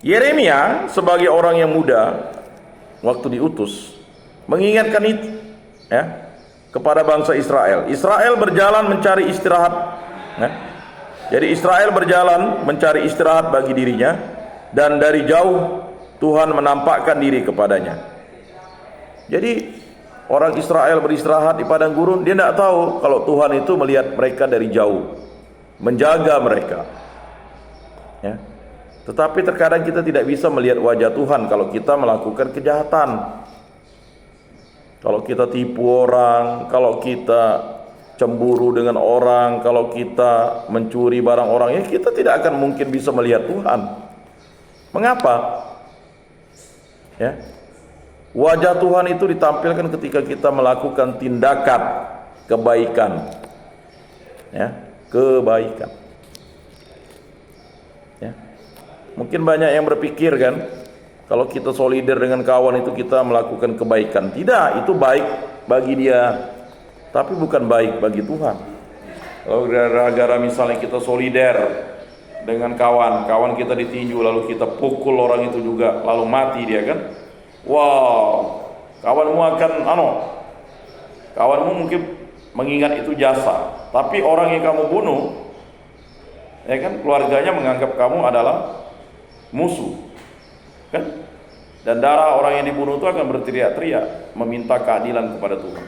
Yeremia sebagai orang yang muda waktu diutus mengingatkan itu, ya, kepada bangsa Israel. Israel berjalan mencari istirahat, ya. Jadi Israel berjalan mencari istirahat bagi dirinya, dan dari jauh Tuhan menampakkan diri kepadanya. Jadi orang Israel beristirahat di padang gurun, dia tidak tahu kalau Tuhan itu melihat mereka dari jauh, menjaga mereka, ya. Tetapi terkadang kita tidak bisa melihat wajah Tuhan kalau kita melakukan kejahatan, kalau kita tipu orang, kalau kita cemburu dengan orang, kalau kita mencuri barang orang, ya kita tidak akan mungkin bisa melihat Tuhan. Mengapa? Ya. Wajah Tuhan itu ditampilkan ketika kita melakukan tindakan kebaikan. Ya, kebaikan. Ya. Mungkin banyak yang berpikir kan, kalau kita solider dengan kawan itu kita melakukan kebaikan. Tidak, itu baik bagi dia, tapi bukan baik bagi Tuhan. Kalau gara-gara misalnya kita solider dengan kawan kita ditinju, lalu kita pukul orang itu juga, lalu mati dia kan, wow, kawanmu akan kawanmu mungkin mengingat itu jasa, tapi orang yang kamu bunuh, ya kan, keluarganya menganggap kamu adalah musuh, kan? Dan darah orang yang dibunuh itu akan berteriak-teriak meminta keadilan kepada Tuhan.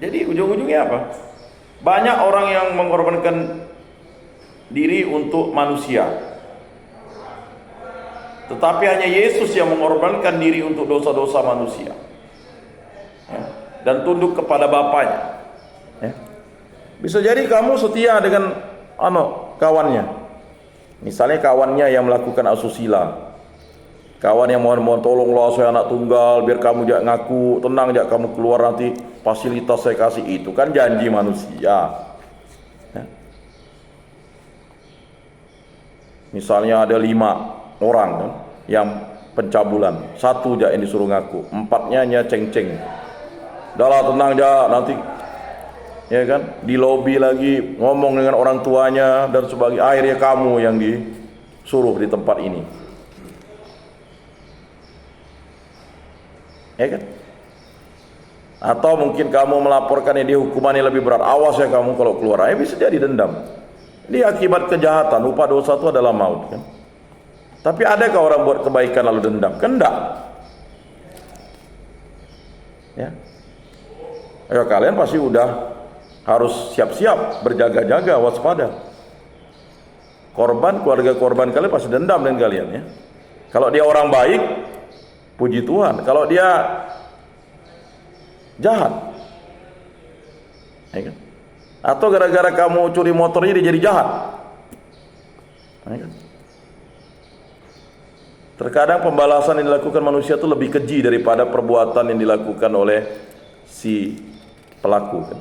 Jadi ujung-ujungnya apa? Banyak orang yang mengorbankan diri untuk manusia, tetapi hanya Yesus yang mengorbankan diri untuk dosa-dosa manusia, ya, dan tunduk kepada Bapaknya, ya. Bisa jadi kamu setia dengan kawannya, misalnya kawannya yang melakukan asusila, kawan yang mohon tolonglah saya anak tunggal, biar kamu jangan ngaku, tenang jangan kamu keluar, nanti fasilitas saya kasih. Itu kan janji manusia, ya. Misalnya ada 5 orang kan, yang pencabulan, 1 aja yang disuruh ngaku, 4-nya ceng-ceng, udahlah tenang aja, nanti, ya kan, di lobi lagi ngomong dengan orang tuanya dan sebagainya, akhirnya kamu yang disuruh di tempat ini, ya kan? Atau mungkin kamu melaporkan dia hukumannya lebih berat, awas ya kamu kalau keluar, bisa jadi dendam. Ini akibat kejahatan, upah dosa itu adalah maut, kan? Tapi adakah orang buat kebaikan lalu dendam? Kan enggak, ya. Ya kalian pasti udah harus siap-siap, berjaga-jaga, waspada. Keluarga korban kalian pasti dendam dengan kalian, ya. Kalau dia orang baik, puji Tuhan. Kalau dia jahat, ya kan? Atau gara-gara kamu curi motornya dia jadi jahat, ya kan? Terkadang pembalasan yang dilakukan manusia itu lebih keji daripada perbuatan yang dilakukan oleh si pelaku, kan?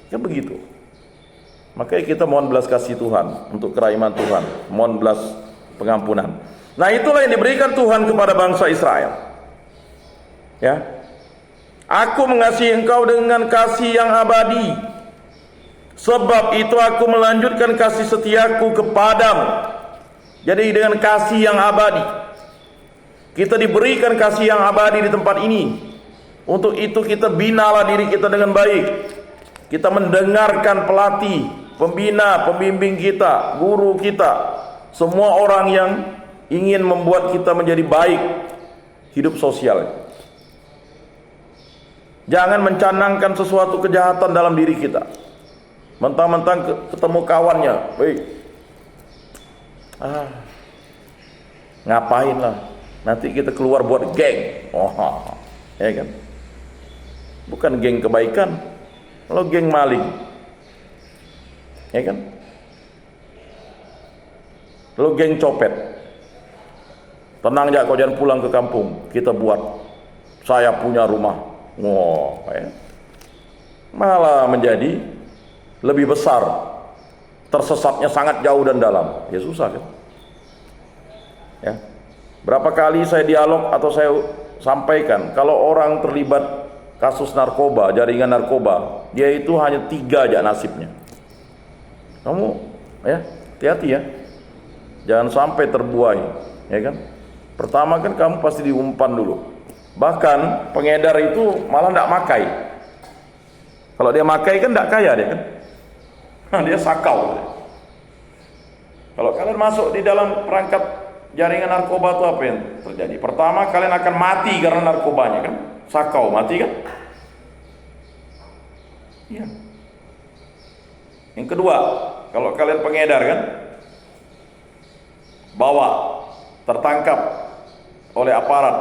Ya begitu. Makanya kita mohon belas kasih Tuhan untuk kerahiman Tuhan, mohon belas pengampunan. Nah, itulah yang diberikan Tuhan kepada bangsa Israel, ya. Aku mengasihi engkau dengan kasih yang abadi, sebab itu aku melanjutkan kasih setiaku kepadamu. Jadi dengan kasih yang abadi, kita diberikan kasih yang abadi di tempat ini. Untuk itu kita binalah diri kita dengan baik. Kita mendengarkan pelatih, pembina, pembimbing kita, guru kita, semua orang yang ingin membuat kita menjadi baik hidup sosial. Jangan mencanangkan sesuatu kejahatan dalam diri kita. Mentang-mentang ketemu kawannya, ngapain lah, nanti kita keluar buat geng, ya kan? Bukan geng kebaikan, kalau geng maling, ya kan? Lo geng copet, tenang aja kau jangan pulang ke kampung, kita buat, saya punya rumah, ya. Malah menjadi lebih besar, tersesatnya sangat jauh dan dalam, ya susah kan? Ya. Berapa kali saya dialog atau saya sampaikan, kalau orang terlibat kasus narkoba, jaringan narkoba, dia itu hanya 3 aja nasibnya. Kamu, ya, hati-hati ya. Jangan sampai terbuai, ya kan? Pertama kan kamu pasti diumpan dulu. Bahkan pengedar itu malah tidak makai. Kalau dia makai kan tidak kaya dia kan? Dia sakau. Kalau kalian masuk di dalam perangkap jaringan narkoba itu apa yang terjadi? Pertama kalian akan mati karena narkobanya kan? Sakau mati kan? Iya. Yang kedua, kalau kalian pengedar kan, bawa, tertangkap oleh aparat,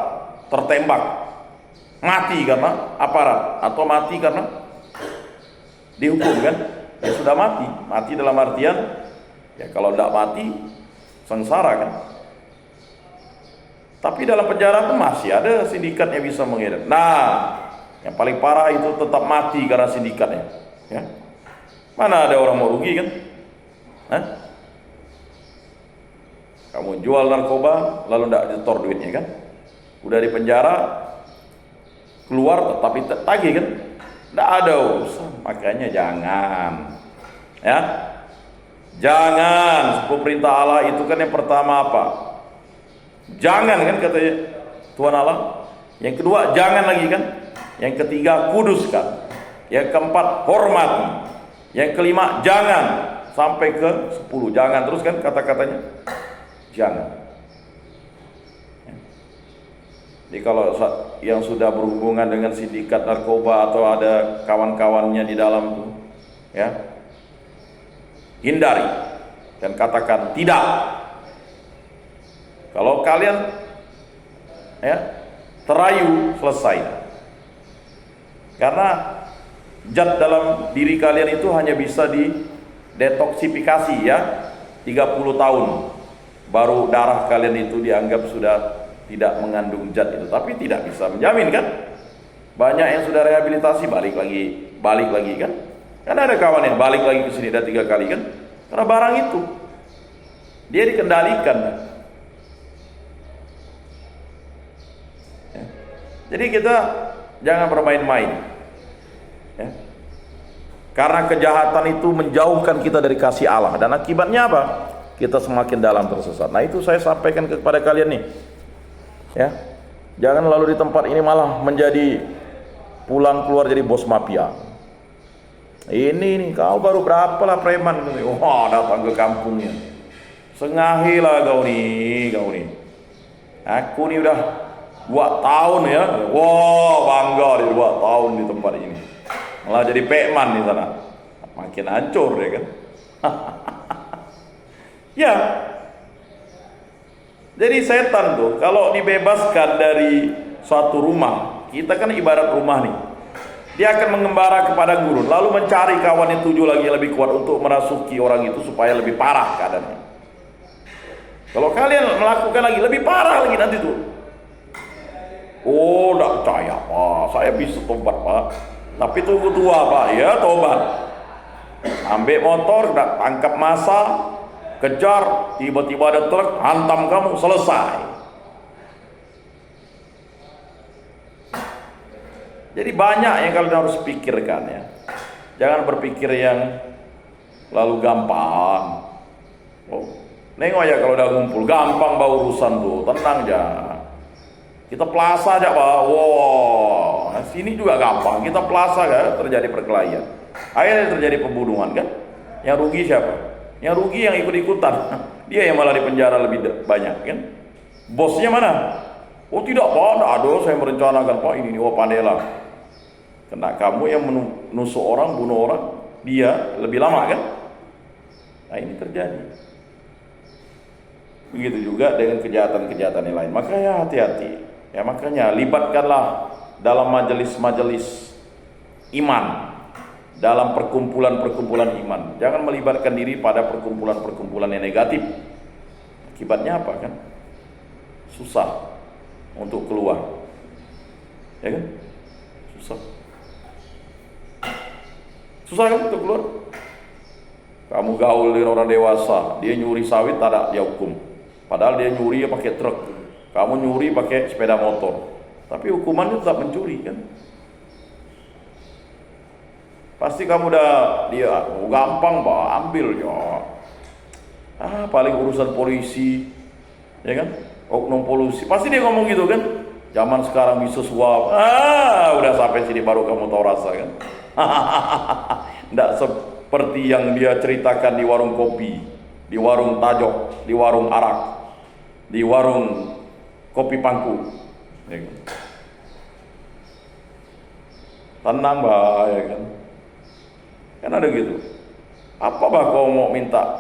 tertembak, mati karena aparat atau mati karena dihukum kan? Ya sudah mati, mati dalam artian ya kalau tidak mati sengsara kan. Tapi dalam penjara pun masih ada sindikat yang bisa mengedar. Nah, yang paling parah itu tetap mati karena sindikatnya. Ya. Mana ada orang mau rugi kan? Hah? Kamu jual narkoba lalu tidak disetor duitnya kan? Udah di penjara, keluar tetapi tagih kan? Tidak ada urusan. Makanya jangan, ya, jangan. Perintah Allah itu kan yang pertama apa? Jangan kan katanya Tuhan Allah. Yang kedua jangan lagi kan. Yang ketiga kuduskan. Yang keempat hormati. Yang kelima jangan. Sampai ke 10 jangan terus kan kata-katanya. Jangan. Jadi kalau yang sudah berhubungan dengan sindikat narkoba atau ada kawan-kawannya di dalam itu, ya, hindari dan katakan tidak. Kalau kalian ya terayu, selesai. Karena zat dalam diri kalian itu hanya bisa didetoksifikasi ya 30 tahun baru darah kalian itu dianggap sudah tidak mengandung zat itu. Tapi tidak bisa menjamin kan. Banyak yang sudah rehabilitasi balik lagi kan. Karena ada kawan yang balik lagi ke sini udah 3 kali kan. Karena barang itu dia dikendalikan. Jadi kita jangan bermain-main, ya. Karena kejahatan itu menjauhkan kita dari kasih Allah dan akibatnya apa? Kita semakin dalam tersesat. Nah itu saya sampaikan kepada kalian nih, ya. Jangan lalu di tempat ini malah menjadi pulang keluar jadi bos mafia. Ini nih kau baru berapa lah preman? Wah datang ke kampungnya, sengahilah kau nih. Aku nih udah 2 tahun ya, wah bangga di 2 tahun di tempat ini, malah jadi pekman di sana, makin hancur ya kan. Ya, jadi setan tuh kalau dibebaskan dari suatu rumah, kita kan ibarat rumah nih, dia akan mengembara kepada gurun, lalu mencari kawan yang 7 lagi yang lebih kuat untuk merasuki orang itu supaya lebih parah keadaannya. Kalau kalian melakukan lagi lebih parah lagi nanti tuh. Oh, tidak percaya Pak, saya bisa tobat Pak. Tapi tunggu tua Pak, ya tobat. Ambil motor, tangkap massa, kejar, tiba-tiba ada truk, hantam kamu, selesai. Jadi banyak yang kalian harus pikirkan ya. Jangan berpikir yang lalu gampang. Oh, nengok aja kalau udah ngumpul, gampang bawa urusan tuh, tenang aja. Kita plaza aja Pak, wow, nah, sini juga gampang, kita plaza kan, terjadi perkelahian, akhirnya terjadi pembunuhan kan, yang rugi siapa? Yang rugi yang ikut-ikutan, dia yang malah dipenjara lebih banyak kan, bosnya mana? Oh tidak Pak, aduh saya merencanakan Pak ini, oh pandailah, kena kamu yang menusuk orang, bunuh orang, dia lebih lama kan, nah ini terjadi. Begitu juga dengan kejahatan-kejahatan yang lain, makanya hati-hati. Ya makanya libatkanlah dalam majelis-majelis iman, dalam perkumpulan-perkumpulan iman. Jangan melibatkan diri pada perkumpulan-perkumpulan yang negatif. Akibatnya apa kan? Susah untuk keluar. Ya kan? Susah kan untuk keluar? Kamu gaul dengan orang dewasa, dia nyuri sawit tak ada dia hukum. Padahal dia nyuri pakai truk. Kamu nyuri pakai sepeda motor, tapi hukumannya tetap mencuri kan? Pasti kamu udah dia gampang Pak, ambil ya. Paling urusan polisi, ya kan? Oknum polisi, pasti dia ngomong gitu kan? Zaman sekarang bisa suap, udah sampai sini baru kamu tahu rasa kan? Tidak seperti yang dia ceritakan di warung kopi, di warung tajok, di warung arak, di warung kopi pangku, ya kan? Tenang bah, ya kan? Kan ada gitu. Apa bah kau mau minta?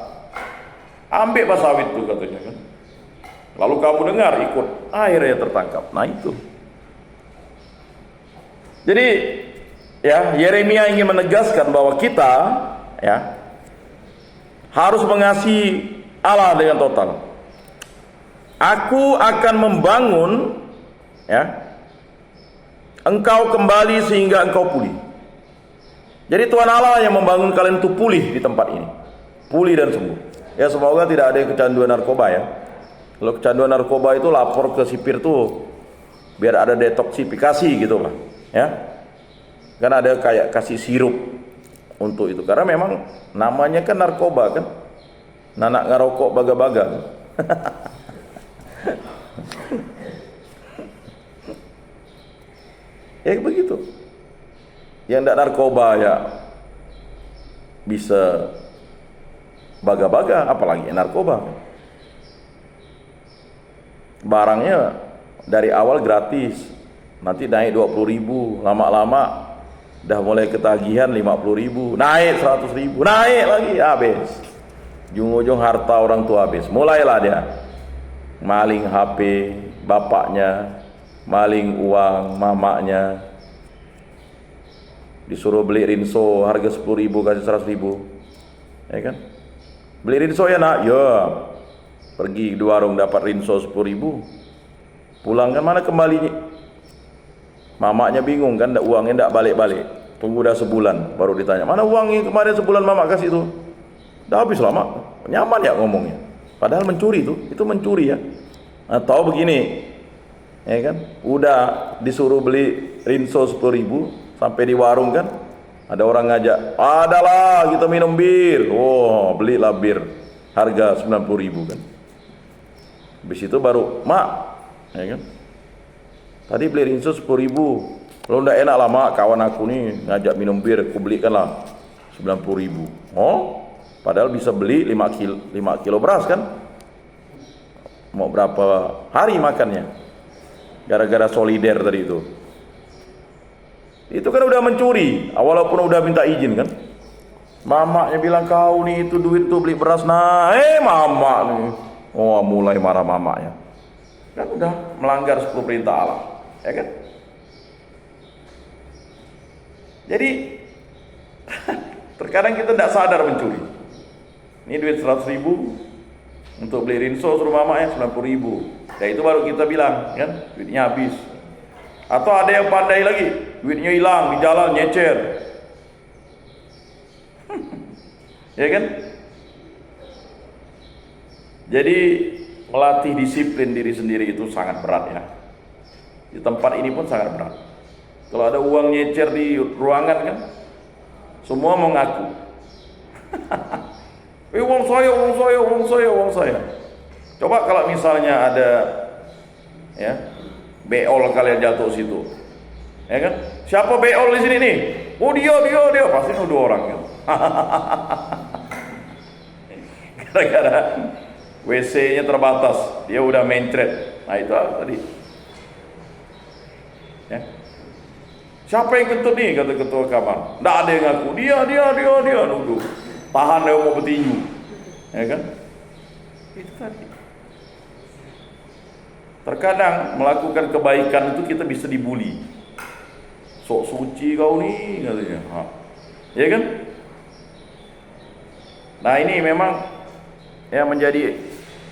Ambil bah sawit tuh katanya kan. Lalu kamu dengar ikut, akhirnya tertangkap. Nah itu. Jadi ya Yeremia ingin menegaskan bahwa kita ya harus mengasihi Allah dengan total. Aku akan membangun ya engkau kembali sehingga engkau pulih. Jadi Tuhan Allah yang membangun kalian itu pulih di tempat ini, pulih dan sembuh. Ya semoga tidak ada yang kecanduan narkoba ya. Kalau kecanduan narkoba itu lapor ke sipir tuh, biar ada detoksifikasi gitu lah, ya. Kan ada kayak kasih sirup untuk itu, karena memang namanya kan narkoba kan, nanak ngarokok baga-baga. Ya begitu. Yang tidak narkoba ya bisa baga-baga, apalagi narkoba. Barangnya dari awal gratis, nanti naik 20.000, lama-lama udah mulai ketagihan 50.000, naik 100.000, naik lagi, habis. Ujung-ujung harta orang tua habis. Mulailah dia maling HP bapaknya, maling uang mamanya, disuruh beli rinso harga 10.000 kasih 100.000, ya kan? Beli rinso ya nak, ya. Pergi di warung dapat rinso 10.000, pulang kan mana kembalinya? Mamaknya bingung kan, uangnya tidak balik-balik. Tunggu dah sebulan baru ditanya, mana uangnya kemarin sebulan mamak kasih itu? Dah habis lama. Nyaman ya ngomongnya. Padahal mencuri itu mencuri ya. Atau begini, ya kan? Udah disuruh beli rinso 10.000, sampai di warung kan, ada orang ngajak, adalah kita minum bir. Oh, belilah bir harga 90.000 kan. Habis itu baru, mak, ya kan? Tadi beli rinso 10.000. Kalau ndak enak lah mak, kawan aku nih ngajak minum bir, aku belikan lah 90.000. Oh, padahal bisa beli 5 kilo beras kan? Mau berapa hari makannya? Gara-gara solider tadi itu. Itu kan udah mencuri, walaupun udah minta izin kan? Mamaknya bilang kau nih itu duit tuh beli beras, nah, mamak nih. Oh, mulai marah mamaknya. Kan udah melanggar 10 perintah Allah, ya kan? Jadi terkadang kita tidak sadar mencuri. Ini duit 100.000 untuk beli rinso suruh mamaknya 90.000. Dan itu baru kita bilang kan duitnya habis. Atau ada yang pandai lagi, duitnya hilang di jalan nyecer. Ya kan? Jadi melatih disiplin diri sendiri itu sangat berat ya. Di tempat ini pun sangat berat. Kalau ada uang nyecer di ruangan kan, semua mau ngaku. Uang saya, uang saya, uang saya, uang saya. Coba kalau misalnya ada ya beol kalian jatuh situ, ya kan? Siapa beol di sini nih? Oh dia, pasti nuduh orang gitu. Gara-gara WC-nya terbatas, dia udah mencret. Nah itu tadi. Ya. Siapa yang kentut nih? Kata ketua kamar. Nggak ada yang ngaku. Dia nuduh. Tahan dia mau bertinju. Ya kan? Itu tadi. Terkadang melakukan kebaikan itu kita bisa dibully. Sok suci kau nih katanya. Ya kan? Nah ini memang yang menjadi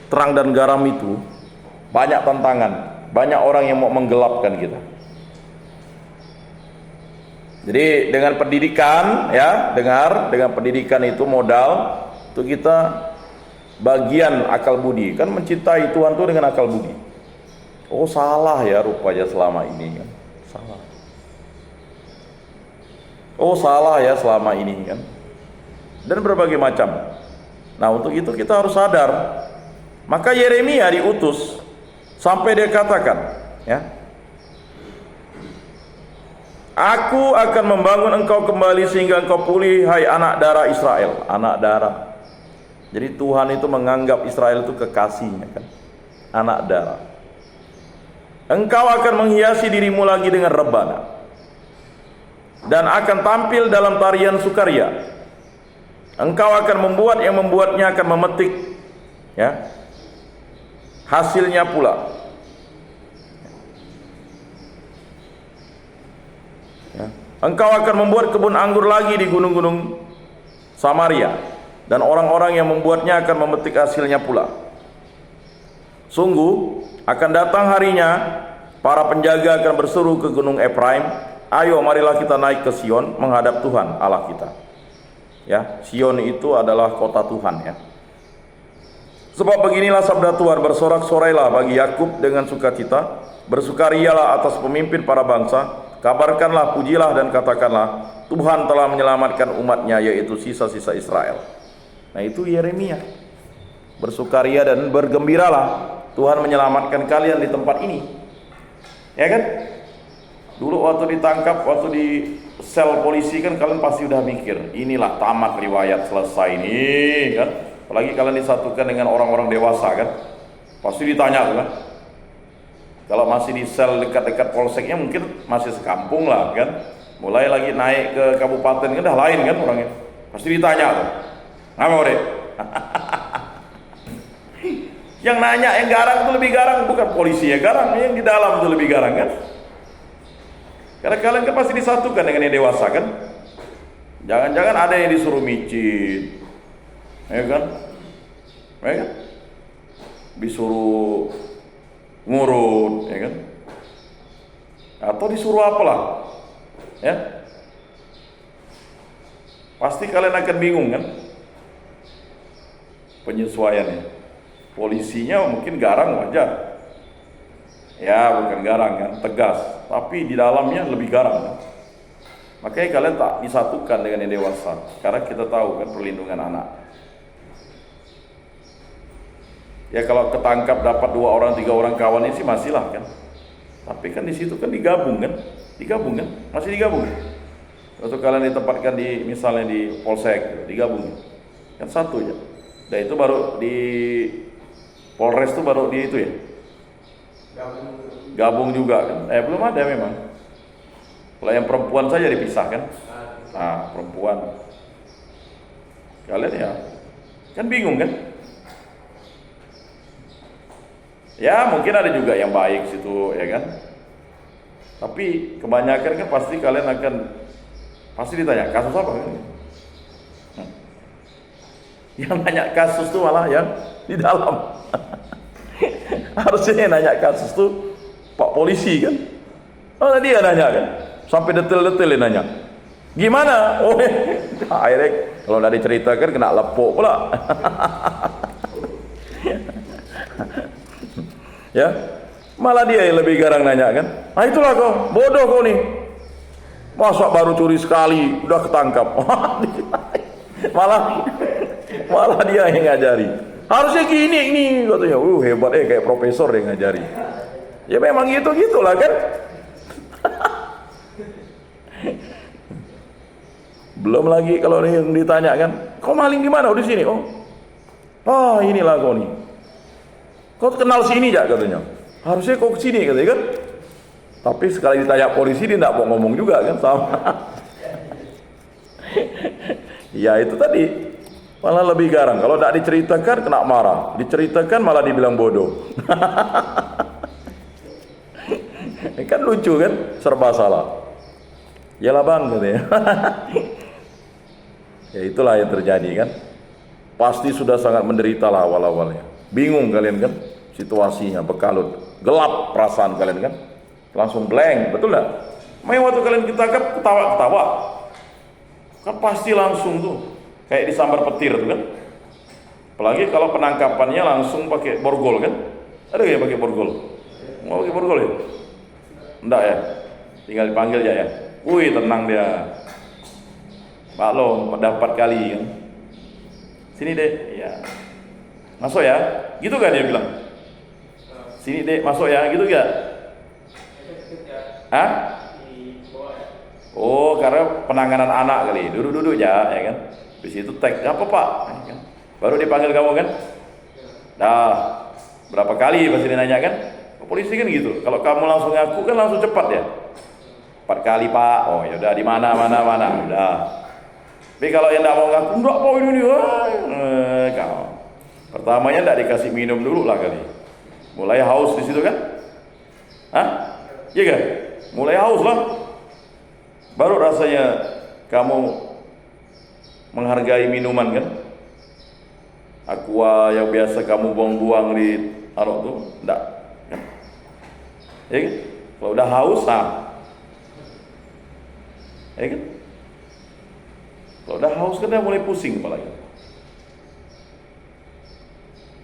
terang dan garam itu banyak tantangan, banyak orang yang mau menggelapkan kita. Jadi dengan pendidikan ya, dengan pendidikan itu modal itu kita bagian akal budi. Kan mencintai Tuhan itu dengan akal budi. Oh salah ya rupanya selama ini kan. Salah. Oh salah ya selama ini kan. Dan berbagai macam. Nah, untuk itu kita harus sadar. Maka Yeremia diutus sampai dia katakan, ya, Aku akan membangun engkau kembali sehingga engkau pulih, hai anak darah Israel. Anak darah. Jadi Tuhan itu menganggap Israel itu kekasihnya, kan? Anak darah. Engkau akan menghiasi dirimu lagi dengan rebana, dan akan tampil dalam tarian sukaria. Engkau akan membuat yang membuatnya akan memetik, ya, hasilnya pula. Ya. Engkau akan membuat kebun anggur lagi di gunung-gunung Samaria, dan orang-orang yang membuatnya akan memetik hasilnya pula. Sungguh akan datang harinya, para penjaga akan berseru ke gunung Efraim, ayo marilah kita naik ke Sion menghadap Tuhan Allah kita. Ya, Sion itu adalah kota Tuhan, ya. Sebab beginilah sabda Tuhan, bersorak-sorailah bagi Yakub dengan sukacita, bersukarialah atas pemimpin para bangsa, kabarkanlah, pujilah dan katakanlah, Tuhan telah menyelamatkan umatnya, yaitu sisa-sisa Israel. Nah, itu Yeremia. Bersukaria dan bergembiralah, Tuhan menyelamatkan kalian di tempat ini. Ya kan? Dulu waktu ditangkap, waktu di sel polisi kan kalian pasti udah mikir, inilah tamat riwayat, selesai nih, kan? Apalagi kalian disatukan dengan orang-orang dewasa, kan? Pasti ditanya kan? Kalau masih di sel dekat-dekat polseknya mungkin masih sekampung lah, kan? Mulai lagi naik ke kabupaten kan dah lain, kan, orangnya. Pasti ditanya tuh. Ngapa, Dek? Yang nanya, yang garang itu lebih garang, bukan polisi ya garang, yang di dalam itu lebih garang, kan? Karena kalian kan pasti disatukan dengan yang dewasa, kan? Jangan-jangan ada yang disuruh micin, ya kan? Ya kan? Disuruh ngurut, ya kan? Atau disuruh apalah, ya? Pasti kalian akan bingung, kan? Penyesuaiannya. Polisinya mungkin garang wajar, ya, bukan garang, kan, tegas, tapi di dalamnya lebih garang, kan? Makanya kalian tak disatukan dengan yang dewasa, karena kita tahu, kan, perlindungan anak. Ya, kalau ketangkap dapat 2 orang 3 orang kawannya sih masih lah, kan, tapi kan di situ kan digabung, kan, masih digabung. Waktu kalian ditempatkan di misalnya di polsek, digabung, kan, satu aja. Dan itu baru di Polres itu baru di itu, ya, gabung juga, kan? Belum ada memang. Kalau yang perempuan saja dipisahkan. Nah, perempuan. Kalian ya, kan bingung, kan? Ya, mungkin ada juga yang baik situ, ya kan? Tapi kebanyakan kan pasti kalian akan pasti ditanya kasus apa, kan? Yang nanya kasus tuh malah yang di dalam. Harusnya yang nanya kasus tuh Pak Polisi, kan? Oh, dia nanya, kan? Sampai detail-detail dia nanya. Gimana? Oh, akhirnya kalau udah diceritakan kena lepuk pula. Ya, malah dia yang lebih garang nanya, kan? Ah, itulah kau, bodoh kau nih. Masa baru curi sekali udah ketangkap. malah dia yang ngajari. Harusnya gini ini, katanya. Hebat, kayak profesor yang ngajari. Ya memang gitulah, kan? Belum lagi kalau yang ditanya, kan, kau maling di mana? Oh, di sini. Oh, inilah kau nih. Kau kenal sini ya, katanya. Harusnya kau ke sini, katanya, kan? Tapi sekali ditanya polisi dia tidak mau ngomong juga, kan, sama. Ya itu tadi. Malah lebih garang. Kalau tidak diceritakan kena marah, diceritakan malah dibilang bodoh. Kan lucu, kan, serba salah. Yalah bang, katanya. Ya itulah yang terjadi, kan. Pasti sudah sangat menderita lah awal-awalnya. Bingung kalian, kan, situasinya bekalut, gelap perasaan kalian, kan, langsung blank, betul nggak? Main waktu kalian ditangkap ketawa-ketawa, kan pasti langsung tuh kayak disambar petir tuh, kan. Apalagi kalau penangkapannya langsung pakai borgol, kan. Ada yang pakai borgol? Mau pakai borgol ya? Enggak ya? Tinggal dipanggil aja, ya. Wih, tenang dia. Maklum, dapat kali, kan. Sini dek, ya. Masuk ya, gitu kan dia bilang. Sini dek, masuk ya, gitu gak? Hah? Oh, karena penanganan anak kali, duduk-duduk ya kan. Di situ tag, apa pak? Ya kan? Baru dipanggil kamu kan? Dah, berapa kali pasti dia nanya kan? Polisi kan gitu. Kalau kamu langsung ngaku kan langsung cepat ya. 4 kali pak. Oh ya udah di mana. Udah. Tapi kalau yang tidak mau ngaku, enggak mau ini. Kamu. Pertamanya tidak dikasih minum dulu lah kali. Mulai haus di situ kan? Hah? Iya kan? Mulai haus lah. Baru rasanya kamu menghargai minuman kan? Aqua yang biasa kamu buang-buang di arok tuh, enggak. Kan? Ya kan? Kalau udah haus, ya kan? Kalau udah haus kan dia mulai pusing kepalanya.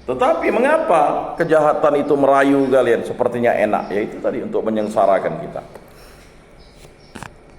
Tetapi mengapa kejahatan itu merayu kalian? Sepertinya enak, yaitu tadi untuk menyengsarakan kita.